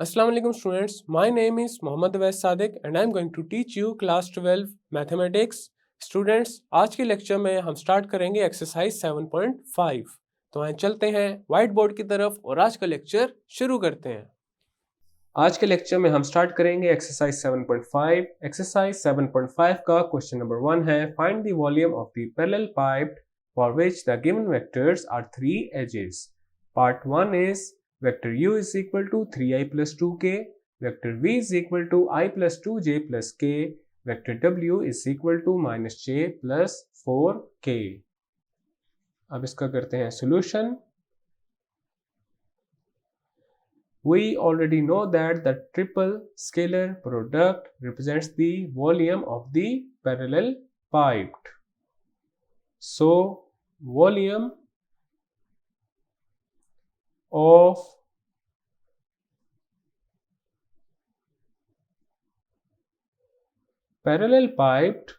Assalamu alaikum students. My name is Mohammad Awais Sadiq and I am going to teach you class 12 mathematics. Students, आज के lecture में हम start करेंगे exercise 7.5। तो आइए चलते हैं व्हाइट बोर्ड की तरफ और आज का लेक्चर शुरू करते हैं। आज के लेक्चर में हम स्टार्ट करेंगे एक्सरसाइज 7.5। एक्सरसाइज 7.5 का क्वेश्चन नंबर 1 है, find the volume of the parallelepiped for which the given vectors are 3 edges. Part 1 is vector u is equal to 3i plus 2k, vector v is equal to I plus 2j plus k, vector w is equal to minus j plus 4k। अब इसका करते हैं solution. We already know that the triple scalar product represents the volume of the parallel pipe. So volume of parallel pipe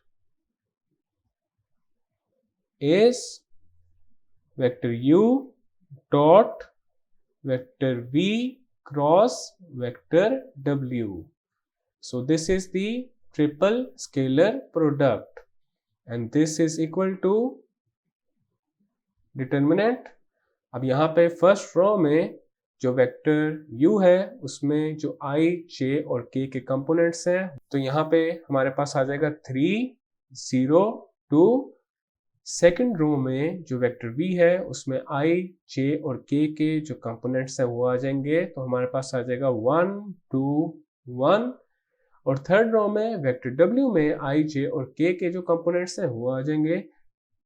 is vector u dot vector v cross vector w. So this is the triple scalar product and this is equal to determinant। अब यहाँ पे first row में जो vector u है उसमें जो i, j और k के कंपोनेंट्स हैं, तो यहाँ पे हमारे पास आ जाएगा 3, 0, 2। सेकंड रो में जो वेक्टर v है उसमें i, j और k के जो कंपोनेंट्स हैं वो आ जाएंगे, तो हमारे पास आ जाएगा 1, 2, 1। और थर्ड रो में वेक्टर w में i, j और k के जो कंपोनेंट्स हैं वो आ जाएंगे,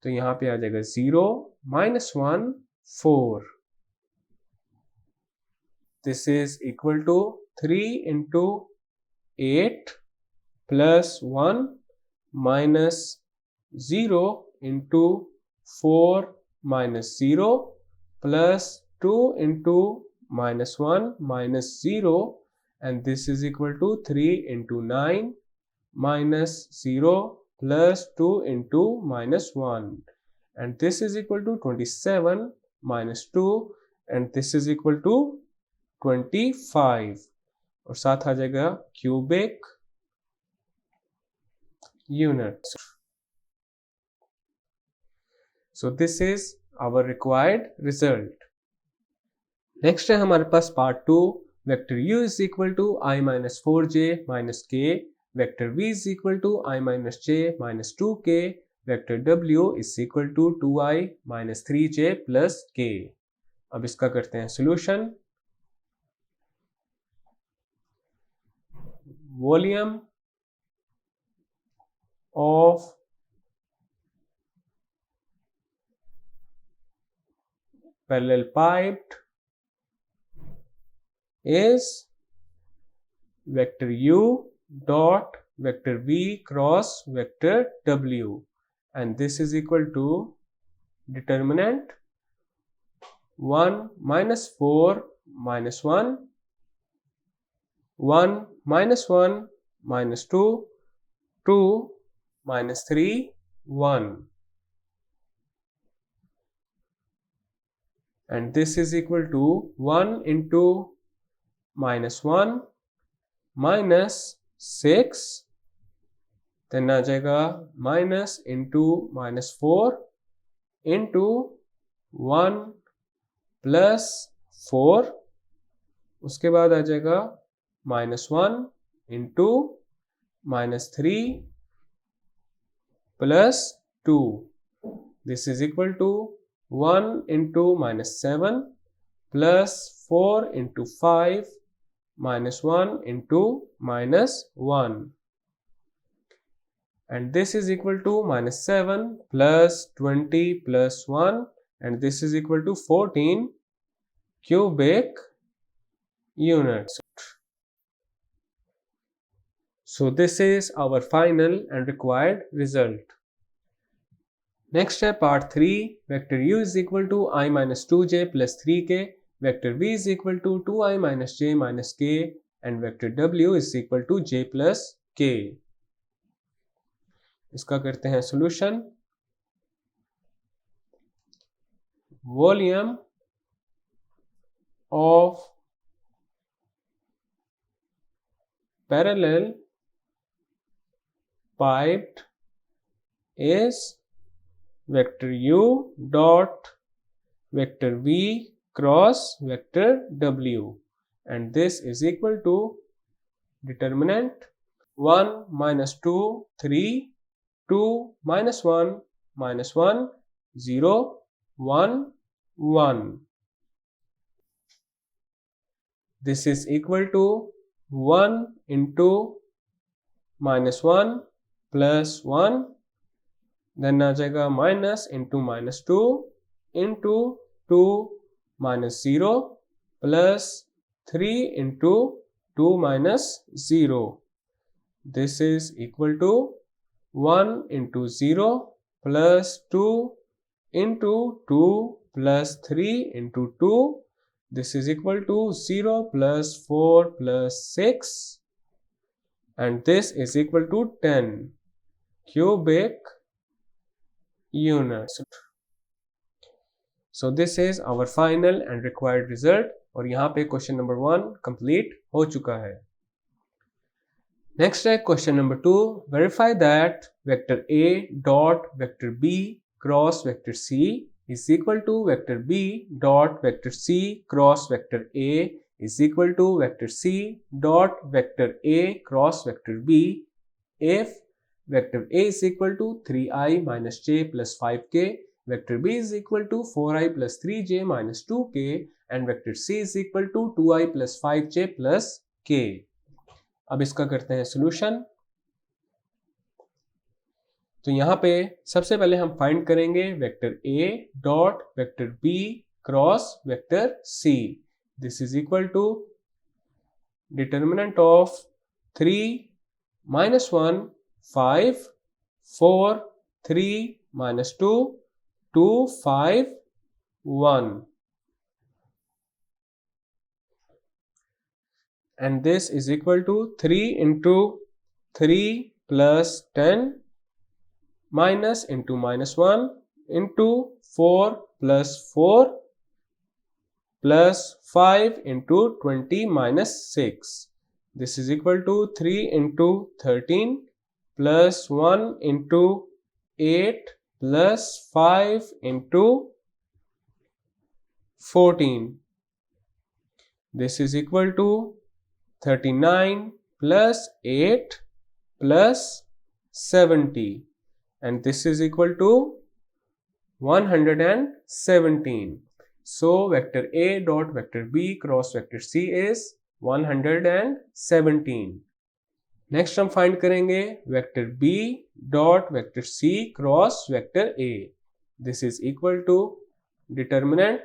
तो यहाँ पे आ जाएगा 0, -1, 4। This is equal to 3 into 8 plus 1 minus 0 into 4 minus 0 plus 2 into -1 minus 0, and this is equal to 3 into 9 minus 0 plus 2 into -1, and this is equal to 27 minus 2, and this is equal to 25 और साथ आ जाएगा cubic unit. So this is our required result। Next है हमारे पास part 2, vector u is equal to I minus 4j minus k, vector v is equal to I minus j minus 2k, vector w is equal to 2i minus 3j plus k। अब इसका करते हैं solution. Volume of parallel pipe is vector u dot vector v cross vector w, and this is equal to determinant 1 minus 4 minus 1, 1 minus 1 minus 2, 2 minus 3, 1, and this is equal to 1 into minus 1 minus 6, then आ जाएगा minus into minus 4 into 1 plus 4, उसके बाद आ जाएगा -1 into -3 plus 2, this is equal to 1 into -7 plus 4 into 5 minus 1 into -1, and this is equal to -7 plus 20 plus 1, and this is equal to 14 cubic units। So this is our final and required result। Next है part 3, vector u is equal to I minus 2j plus 3k, vector v is equal to 2i minus j minus k, and vector w is equal to j plus k। इसका करते हैं solution. Volume of parallel piped is vector u dot vector v cross vector w, and this is equal to determinant 1 minus 2 3 2 minus 1 minus 1 0 1 1. This is equal to 1 into minus 1 plus 1, then आ जाएगा minus into minus 2 into 2 minus 0 plus 3 into 2 minus 0. This is equal to 1 into 0 plus 2 into 2 plus 3 into 2. This is equal to 0 plus 4 plus 6, and this is equal to 10 cubic units. So this is our final and required result, और यहाँ पे question number 1 complete हो चुका है. Next है question number 2. Verify that vector a dot vector b cross vector c is equal to vector b dot vector c cross vector a is equal to vector c dot vector a cross vector b if vector a is equal to 3i minus j plus 5k, vector b is equal to 4i plus 3j minus 2k, and vector c is equal to 2i plus 5j plus k. अब इसका करते हैं solution. तो यहाँ पे सबसे पहले हम फाइंड करेंगे vector a dot vector b cross vector c. This is equal to determinant of 3 minus 1 5 4 3 minus 2 2 5 1, and this is equal to 3 into 3 plus 10 minus into minus 1 into 4 plus 4 plus 5 into 20 minus 6. This is equal to 3 into 13 plus 1 into 8 plus 5 into 14. This is equal to 39 plus 8 plus 70. And this is equal to 117. So vector a dot vector b cross vector c is 117. Next हम find करेंगे vector b dot vector c cross vector a. This is equal to determinant.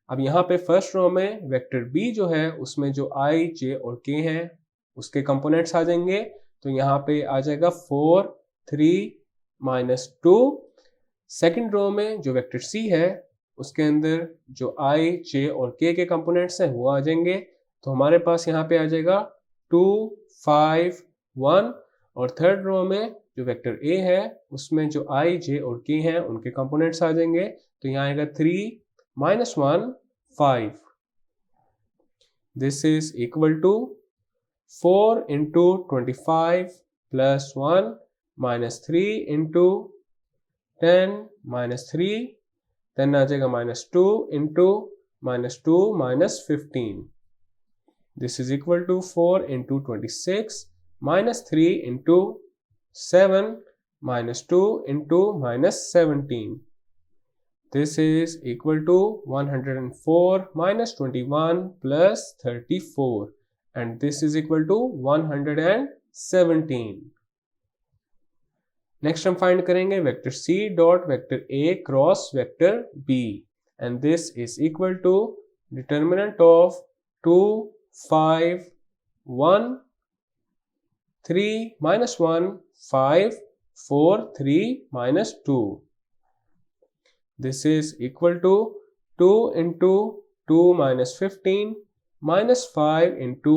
अब यहाँ पे first row में vector b जो है उसमें जो i j और k हैं उसके कंपोनेंट्स आ जाएंगे. तो यहाँ पे आ जाएगा 4 3 minus 2. सेकेंड रो में जो वेक्टर c है उसके अंदर जो i j और k के कंपोनेंट्स हैं वो आ जाएंगे. तो हमारे पास यहाँ पे आ जाएगा 2 5 1. और थर्ड रो में जो वेक्टर a है उसमें जो i j और k हैं उनके कंपोनेंट्स आ जाएंगे. तो यहाँ आएगा 3 minus 1 5. This is equal to 4 into 25 plus 1 minus 3 into 10 minus 3, then आ जाएगा minus 2 into minus 2 minus 15. This is equal to 4 into 26 minus 3 into 7 minus 2 into minus 17. This is equal to 104 minus 21 plus 34, and this is equal to 117. Next हम find करेंगे vector c dot vector a cross vector b, and this is equal to determinant of 2 5 1 3 minus 1 5 4 3 minus 2. This is equal to 2 into 2 minus 15 minus 5 into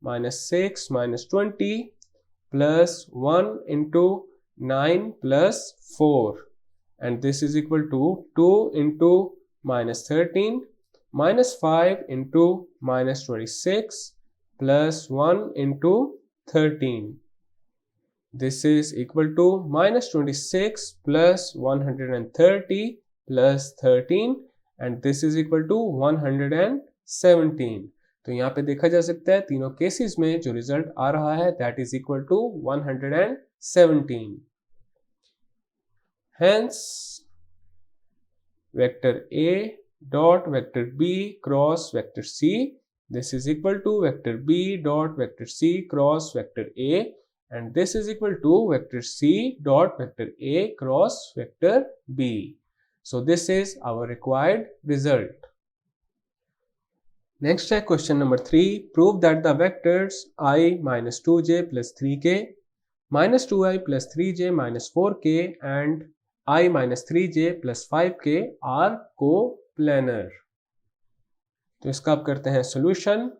minus 6 minus 20 plus 1 into 9 plus 4, and this is equal to 2 into minus 13 minus 5 into minus 26 plus 1 into 13. This is equal to minus 26 plus 130 plus 13 and this is equal to 117. तो यहाँ पे देखा जा सकता है तीनों cases में जो रिजल्ट आ रहा है that is equal to 117. Hence vector A dot vector B cross vector C, this is equal to vector B dot vector C cross vector A and this is equal to vector C dot vector A cross vector B. So this is our required result. Next है question number 3. Prove that the vectors I minus 2j plus 3k, minus 2i plus 3j minus 4k and I minus 3j plus 5k are coplanar. तो इसका आप करते हैं solution.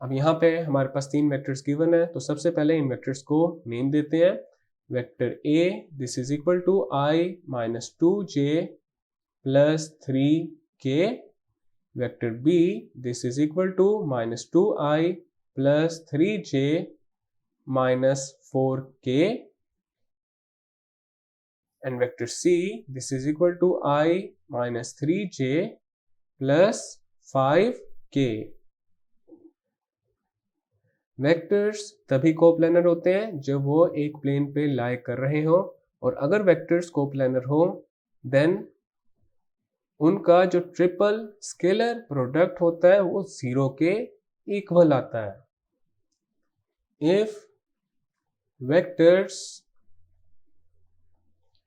अब यहाँ पे हमारे पास तीन वेक्टर्स गिवन है तो सबसे पहले इन वेक्टर्स को नेम देते हैं. Vector A this is equal to I minus 2j plus 3k. Vector B this is equal to minus 2i plus 3j minus 4k. And vector C this is equal to I minus 3j plus 5k. Vectors तभी coplanar होते हैं जब वो एक plane पे लाई कर रहे हो और अगर वेक्टर्स कोप्लेनर हो देन उनका जो ट्रिपल स्केलर प्रोडक्ट होता है वो 0 के इक्वल आता है. If vectors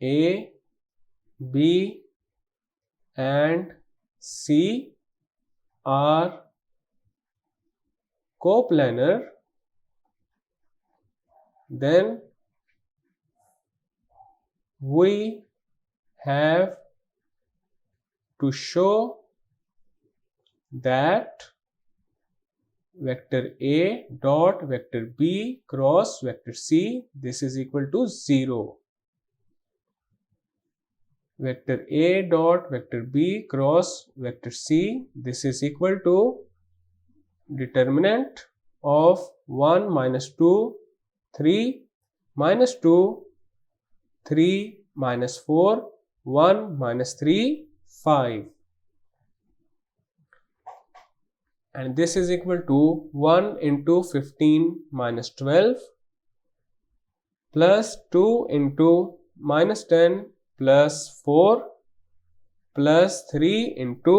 A, B and C are coplanar, then we have to show that vector A dot vector B cross vector C this is equal to 0. Vector A dot vector B cross vector C this is equal to determinant of 1 minus 2 3 minus 2 3 minus 4 1 minus 3 5 and this is equal to 1 into 15 minus 12 plus 2 into minus 10 plus 4 plus 3 into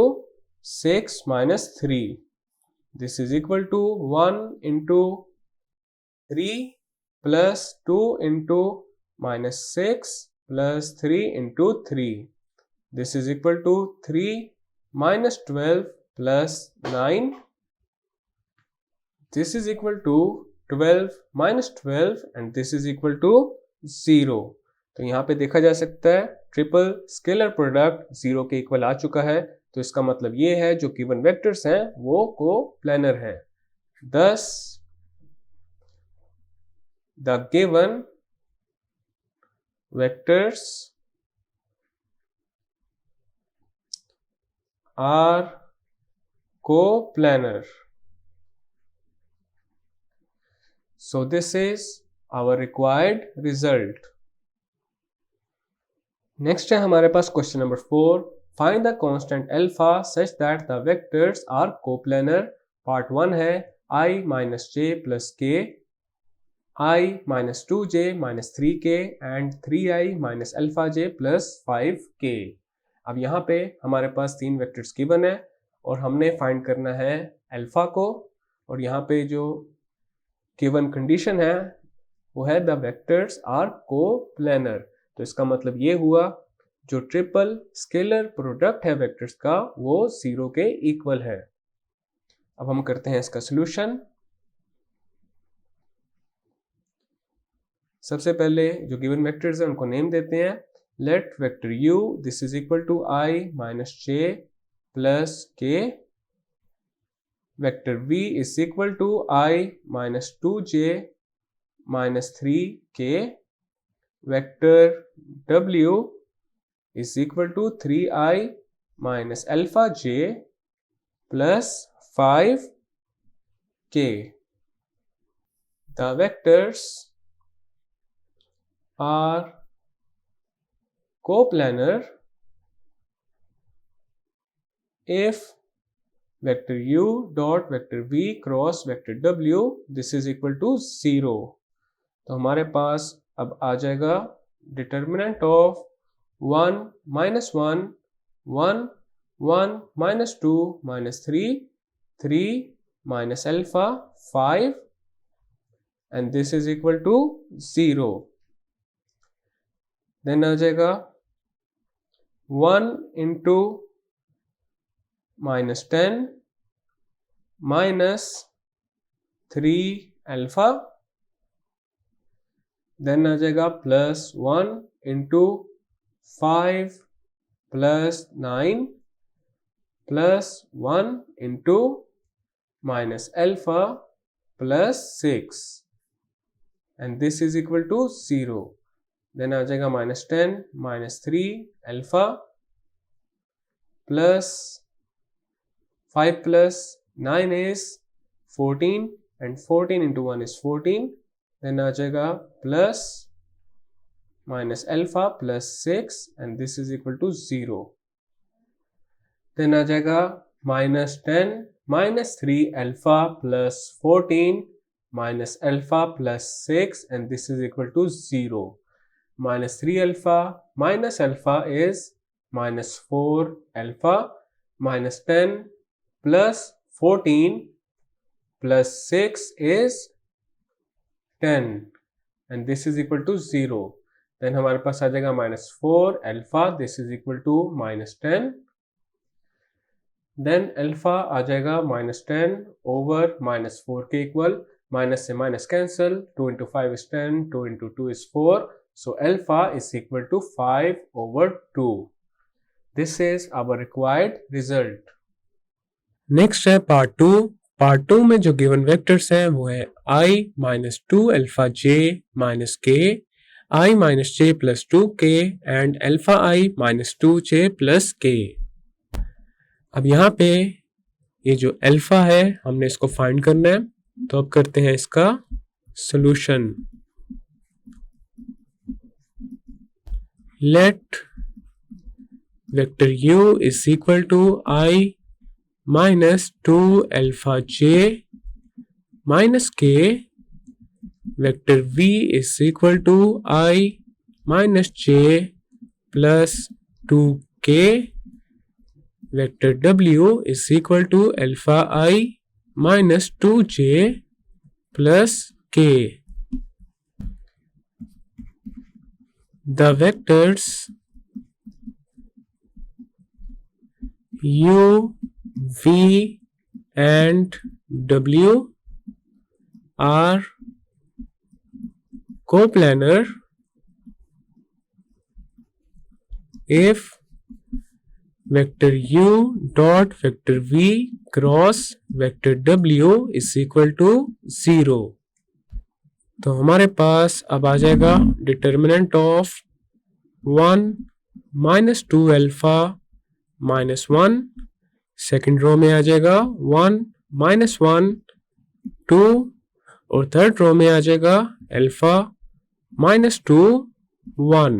6 minus 3. This is equal to 1 into 3 plus 2 into minus 6 plus 3 into 3. This is equal to 3 minus 12 plus 9. This is equal to 12 minus 12 and this is equal to 0. तो यहाँ पे देखा जा सकता है triple scalar product 0 के equal आ चुका है. तो इसका मतलब ये है जो गिवन वेक्टर्स हैं वो कोप्लेनर हैं. Thus the given vectors are coplanar. So this is our required result. Next है हमारे पास question number 4. Find the constant alpha such that the vectors are coplanar. Part 1 है I minus j plus k, I minus 2j minus 3k and 3i minus alpha j plus 5k. अब यहाँ पे हमारे पास तीन vectors given है और हमने find करना है अल्फा को और यहाँ पे जो गिवन कंडीशन है वो है द वेक्टर्स आर कोप्लेनर. तो इसका मतलब ये हुआ जो ट्रिपल स्केलर प्रोडक्ट है वेक्टर्स का वो 0 के इक्वल है. अब हम करते हैं इसका सॉल्यूशन. सबसे पहले जो गिवन वेक्टर्स हैं उनको नेम देते हैं. Let vector u this is equal to I minus j plus k. Vector v is equal to I minus 2j minus 3k. Vector W is equal to 3i minus alpha j plus 5 k. The vectors are coplanar if vector u dot vector v cross vector w this is equal to 0. तो हमारे पास अब आ जाएगा determinant of 1 minus 1 1 1 minus 2 minus 3 3 minus alpha 5 and this is equal to 0. Then आ जाएगा 1 into minus 10 minus 3 alpha. Then आ जाएगा plus 1 into 5 plus 9 plus 1 into minus alpha plus 6 and this is equal to 0. Then आ जाएगा minus 10 minus 3 alpha plus 5 plus 9 is 14 and 14 into 1 is 14. Then आ जाएगा plus minus alpha plus 6 and this is equal to 0. Then आ जाएगा minus 10 minus 3 alpha plus 14 minus alpha plus 6 and this is equal to 0. Minus 3 alpha minus alpha is minus 4 alpha minus 10 plus 14 plus 6 is 10 and this is equal to 0. Then हमारे पास आ जाएगा minus 4 alpha this is equal to minus 10. Then alpha आ जाएगा minus 10 over minus 4 के equal. Minus से minus cancel. 2 into 5 is 10. 2 into 2 is 4. So alpha is equal to 5 over 2. This is our required result. Next है part 2. Part 2 में जो given vectors हैं वो है I minus 2 alpha j minus k, I minus j plus 2k and alpha I minus 2j plus k. अब यहाँ पे ये जो अल्फा है हमने इसको फाइंड करना है तो अब करते हैं इसका solution. Let vector u is equal to I minus 2 alpha j minus k, vector v is equal to I minus j plus 2k, vector w is equal to alpha I minus 2j plus k. The vectors u, v and w are coplanar if vector u dot vector v cross vector w is equal to 0. तो हमारे पास अब आ जाएगा determinant of 1 minus 2 alpha minus 1, second row में आ जाएगा 1 minus 1 2 और third row में आ जाएगा alpha minus 2 1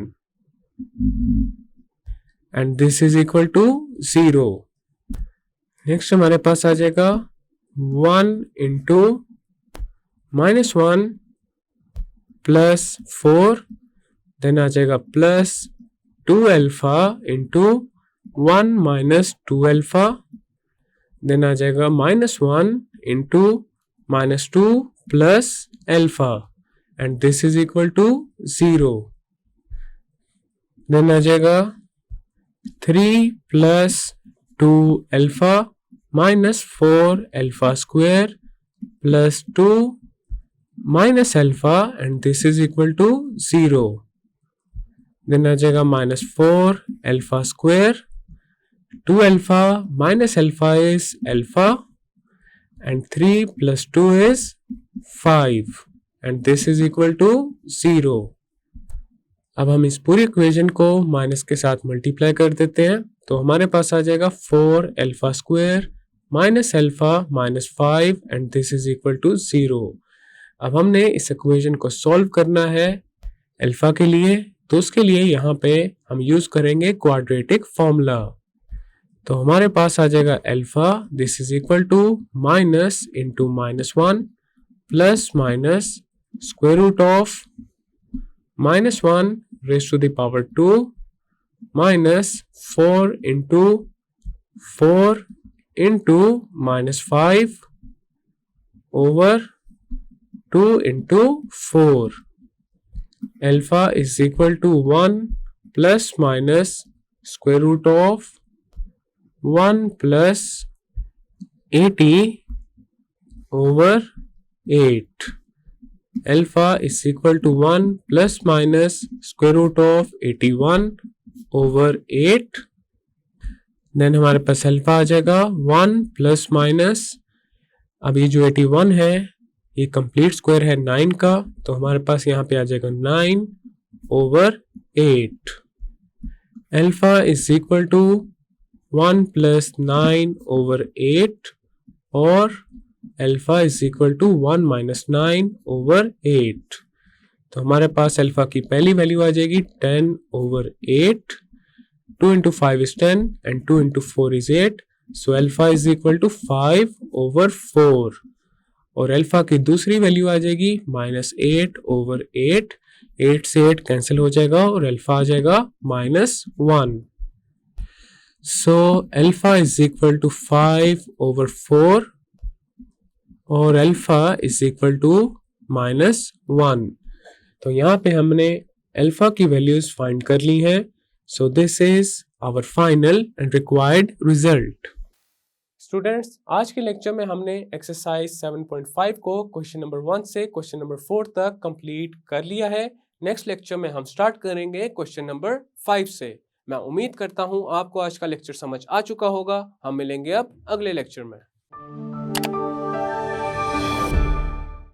and this is equal to 0. Next हमारे पास आ जाएगा 1 into minus 1 plus 4, देन आ जाएगा plus 2 alpha into 1 minus 2 alpha, then आ जाएगा minus 1 into minus 2 plus alpha and this is equal to 0. Then आ जाएगा 3 plus 2 alpha minus 4 alpha square plus 2 minus alpha and this is equal to 0. Then आ जाएगा minus 4 alpha square, 2 alpha minus alpha is alpha and 3 plus 2 is 5 and this is equal to 0. अब हम इस पूरी equation को minus के साथ multiply कर देते हैं तो हमारे पास आ जाएगा 4 alpha square minus alpha minus 5 and this is equal to 0। अब हमने इस इक्वेशन को सॉल्व करना है अल्फा के लिए, तो उसके लिए यहाँ पे हम यूज करेंगे क्वाड्रेटिक फॉर्मूला। तो हमारे पास आ जाएगा alpha this is equal to minus into minus 1 plus minus square root of minus 1 raise to the power 2 minus 4 into 4 into minus 5 over 2 into 4। Alpha is equal to 1 plus minus square root of 1 plus 80 over 8। Alpha is equal to 1 plus minus square root of 81 over 8। Then हमारे पास alpha आ जाएगा 1 plus minus, अब ये जो 81 है ये complete square है 9 का, तो हमारे पास यहाँ पे आ जाएगा 9 over 8। Alpha is equal to 1 plus 9 over 8 और alpha is equal to 1 minus 9 over 8। तो हमारे पास अल्फा की पहली वैल्यू आ जाएगी 10 over 8। 2 into 5 is 10 and 2 into 4 is 8. So alpha is equal to 5 over 4. और अल्फा की दूसरी वैल्यू आ जाएगी माइनस 8 ओवर 8। 8 से 8 कैंसिल हो जाएगा और अल्फा आ जाएगा minus 1। So alpha is equal to 5 over 4 और alpha is equal to minus 1। तो यहाँ पे हमने अल्फा की वैल्यूज फाइंड कर ली हैं। So this is our final and required result. Students, आज के लेक्चर में हमने एक्सरसाइज 7.5 को क्वेश्चन नंबर 1 से क्वेश्चन नंबर 4 तक कंप्लीट कर लिया है। नेक्स्ट लेक्चर में हम स्टार्ट करेंगे क्वेश्चन नंबर 5 से। मैं उम्मीद करता हूँ आपको आज का लेक्चर समझ आ चुका होगा। हम मिलेंगे अब अगले लेक्चर में।